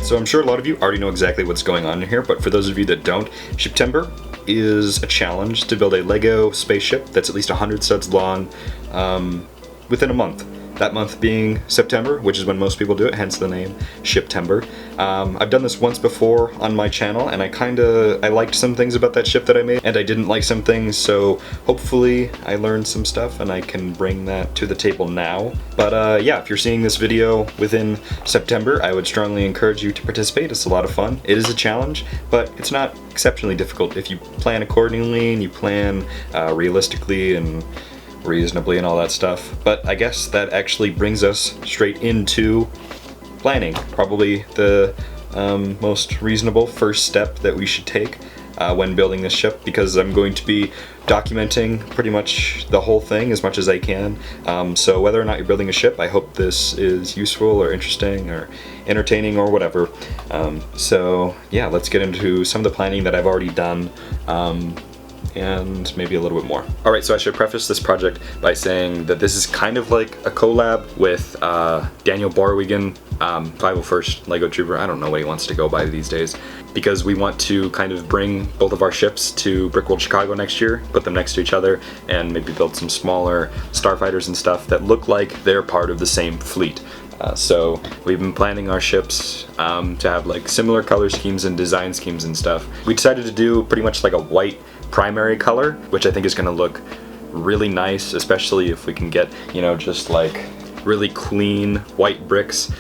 So I'm sure a lot of you already know exactly what's going on in here, but for those of you that don't, SHIPtember is a challenge to build a Lego spaceship that's at least 100 studs long within a month. That month being September, which is when most people do it, hence the name SHIPtember. I've done this once before on my channel, and I liked some things about that ship that I made, and I didn't like some things, so hopefully I learned some stuff and I can bring that to the table now. But yeah, if you're seeing this video within September, I would strongly encourage you to participate. It's a lot of fun. It is a challenge, but it's not exceptionally difficult if you plan accordingly and you plan realistically and reasonably and all that stuff. But I guess that actually brings us straight into planning. Probably the most reasonable first step that we should take when building this ship, because I'm going to be documenting pretty much the whole thing as much as I can. So whether or not you're building a ship, I hope this is useful or interesting or entertaining or whatever. So yeah, let's get into some of the planning that I've already done. And maybe a little bit more. Alright, so I should preface this project by saying that this is kind of like a collab with Daniel Borwigan, 501st Lego Trooper. I don't know what he wants to go by these days, because we want to kind of bring both of our ships to Brickworld Chicago next year, put them next to each other, and maybe build some smaller starfighters and stuff that look like they're part of the same fleet. So we've been planning our ships to have like similar color schemes and design schemes and stuff. We decided to do pretty much like a white primary color, which I think is going to look really nice, especially if we can get, you know, just like really clean white bricks,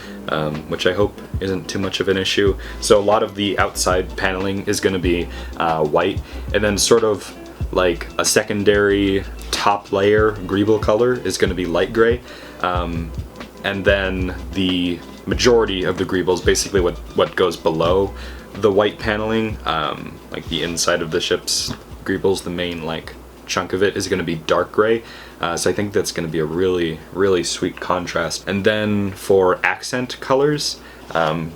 which I hope isn't too much of an issue. So a lot of the outside paneling is going to be white, and then sort of like a secondary top layer greeble color is going to be light gray, and then the majority of the greebles, basically what goes below the white paneling, like the inside of the ship's greebles, the main like chunk of it is going to be dark gray. So I think that's going to be a really sweet contrast. And then for accent colors,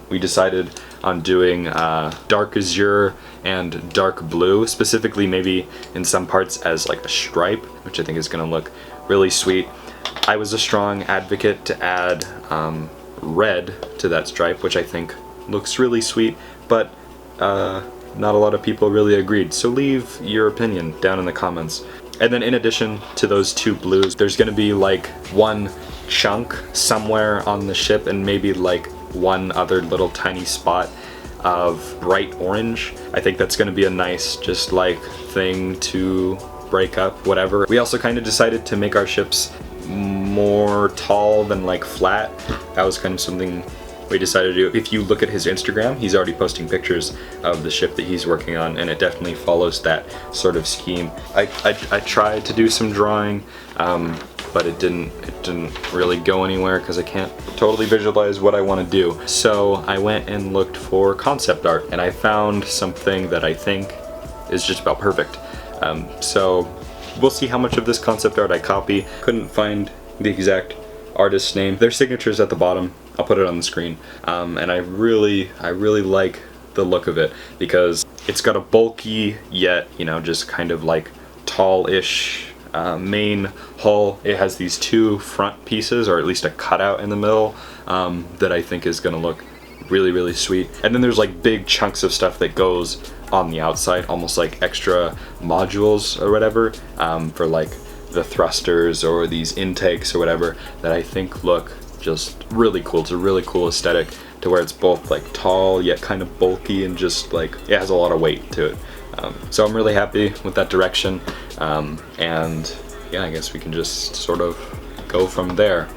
we decided on doing dark azure and dark blue, specifically maybe in some parts as like a stripe, which I think is going to look really sweet. I was a strong advocate to add red to that stripe, which I think looks really sweet, but not a lot of people really agreed, so leave your opinion down in the comments. And then in addition to those two blues, there's going to be like one chunk somewhere on the ship and maybe like one other little tiny spot of bright orange. I think that's going to be a nice just like thing to break up whatever. We also kind of decided to make our ships more tall than like flat. That was kind of something we decided to do. If you look at his Instagram, he's already posting pictures of the ship that he's working on, and it definitely follows that sort of scheme. I tried to do some drawing, but it didn't really go anywhere because I can't totally visualize what I want to do. So I went and looked for concept art, and I found something that I think is just about perfect. So we'll see how much of this concept art I copy. Couldn't find the exact artist's name. Their signature's at the bottom. I'll put it on the screen. And I really like the look of it, because it's got a bulky yet, you know, just kind of like tall-ish main hull. It has these two front pieces, or at least a cutout in the middle, that I think is gonna look really sweet. And then there's like big chunks of stuff that goes on the outside, almost like extra modules or whatever, for like the thrusters or these intakes or whatever, that I think look just really cool. It's a really cool aesthetic to where it's both like tall yet kind of bulky, and just like it has a lot of weight to it. So I'm really happy with that direction, and yeah, I guess we can just sort of go from there.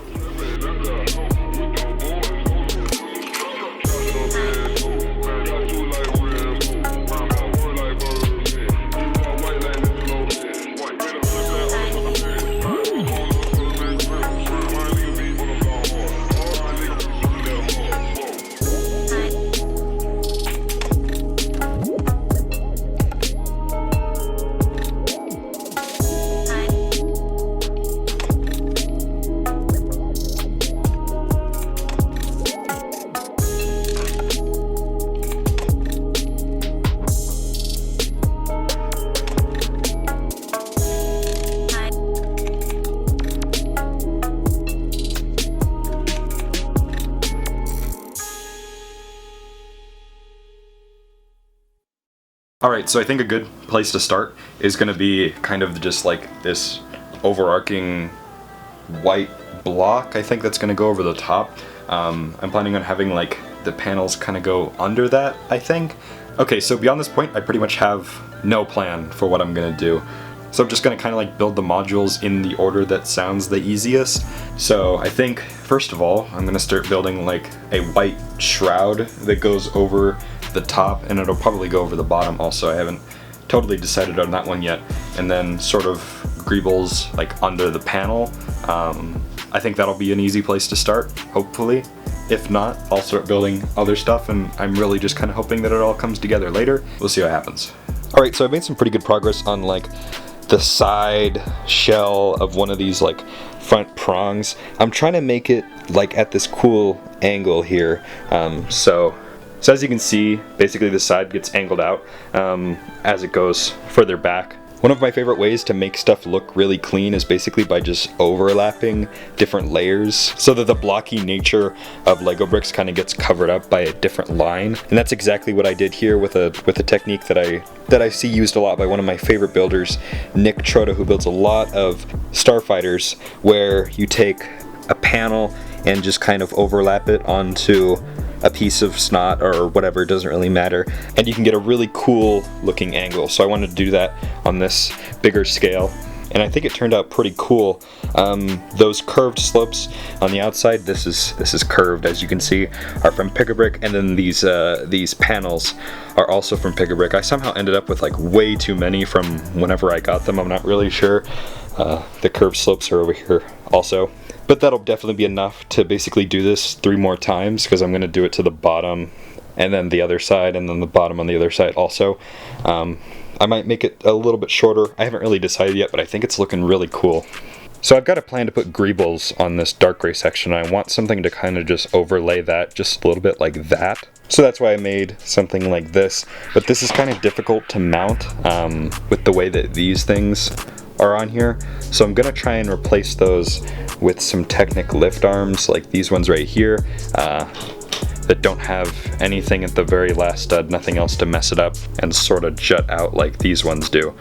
Alright, so I think a good place to start is going to be kind of just like this overarching white block, I think, that's going to go over the top. I'm planning on having like the panels kind of go under that, I think. Okay, so beyond this point, I pretty much have no plan for what I'm going to do. So I'm just going to kind of like build the modules in the order that sounds the easiest. So I think, first of all, I'm going to start building like a white shroud that goes over the top, and it'll probably go over the bottom also. I haven't totally decided on that one yet. And then sort of greebles like under the panel. I think that'll be an easy place to start, hopefully. If not, I'll start building other stuff, and I'm really just kind of hoping that it all comes together later. We'll see what happens. Alright, so I've made some pretty good progress on like the side shell of one of these like front prongs. I'm trying to make it like at this cool angle here. So as you can see, basically the side gets angled out as it goes further back. One of my favorite ways to make stuff look really clean is basically by just overlapping different layers so that the blocky nature of Lego bricks kind of gets covered up by a different line. And that's exactly what I did here with a technique that I see used a lot by one of my favorite builders, Nick Trota, who builds a lot of starfighters, where you take a panel and just kind of overlap it onto a piece of snot or whatever, it doesn't really matter, and you can get a really cool looking angle. So I wanted to do that on this bigger scale, and I think it turned out pretty cool. Those curved slopes on the outside, this is curved, as you can see, are from Pick-a-Brick, and then these panels are also from Pick-a-Brick. I somehow ended up with like way too many from whenever I got them. I'm not really sure. The curved slopes are over here also. But that'll definitely be enough to basically do this 3 more times, because I'm going to do it to the bottom and then the other side and then the bottom on the other side also. I might make it a little bit shorter. I haven't really decided yet, but I think it's looking really cool. So I've got a plan to put greebles on this dark gray section. I want something to kind of just overlay that just a little bit like that. So that's why I made something like this. But this is kind of difficult to mount with the way that these things are on here. So I'm gonna try and replace those with some Technic lift arms like these ones right here that don't have anything at the very last stud, nothing else to mess it up, and sort of jut out like these ones do.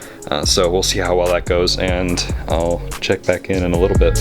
So we'll see how well that goes, and I'll check back in a little bit.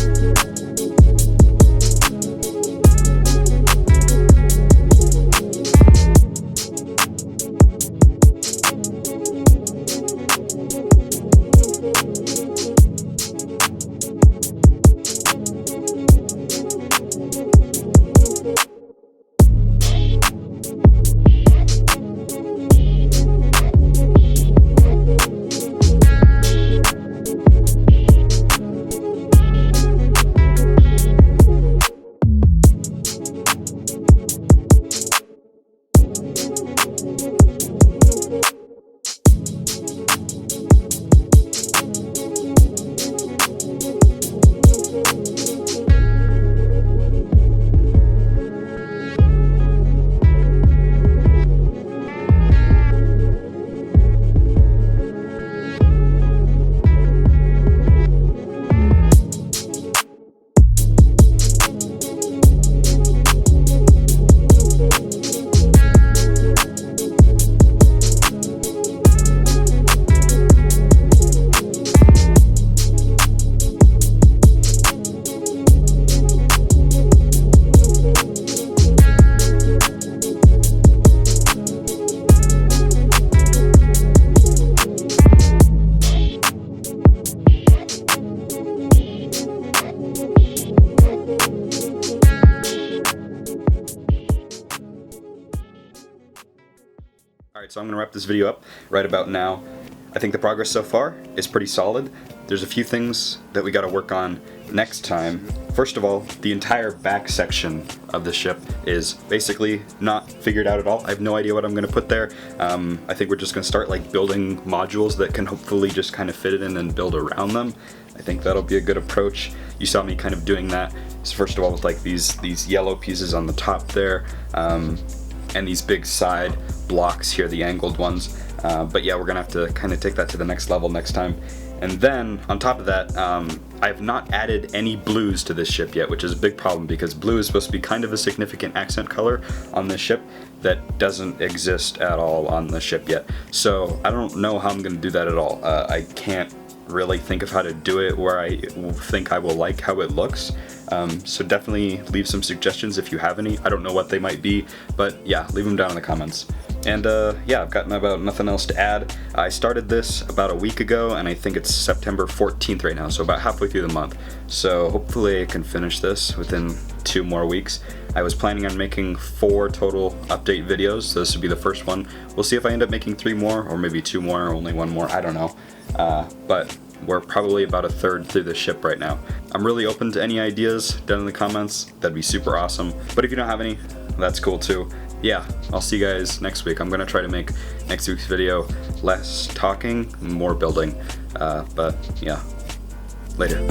Alright, so I'm going to wrap this video up right about now. I think the progress so far is pretty solid. There's a few things that we got to work on next time. First of all, the entire back section of the ship is basically not figured out at all. I have no idea what I'm going to put there. I think we're just going to start like building modules that can hopefully just kind of fit it in and build around them. I think that'll be a good approach. You saw me kind of doing that. So first of all, with like these yellow pieces on the top there, and these big side blocks here, the angled ones. But yeah, we're gonna have to kind of take that to the next level next time And then on top of that, I have not added any blues to this ship yet, which is a big problem because blue is supposed to be kind of a significant accent color on this ship that doesn't exist at all on the ship yet. So I don't know how I'm going to do that at all. I can't really think of how to do it where I think I will like how it looks. So definitely leave some suggestions if you have any. I don't know what they might be, but yeah, leave them down in the comments. And yeah, I've got about nothing else to add. I started this about a week ago, and I think it's September 14th right now, so about halfway through the month. So hopefully I can finish this within 2 more weeks. I was planning on making 4 total update videos, so this would be the first one. We'll see if I end up making 3 more, or maybe 2 more, or only 1 more, I don't know. But we're probably about a third through the ship right now. I'm really open to any ideas down in the comments. That'd be super awesome. But if you don't have any, that's cool too. Yeah, I'll see you guys next week. I'm gonna try to make next week's video less talking, more building. But yeah, later.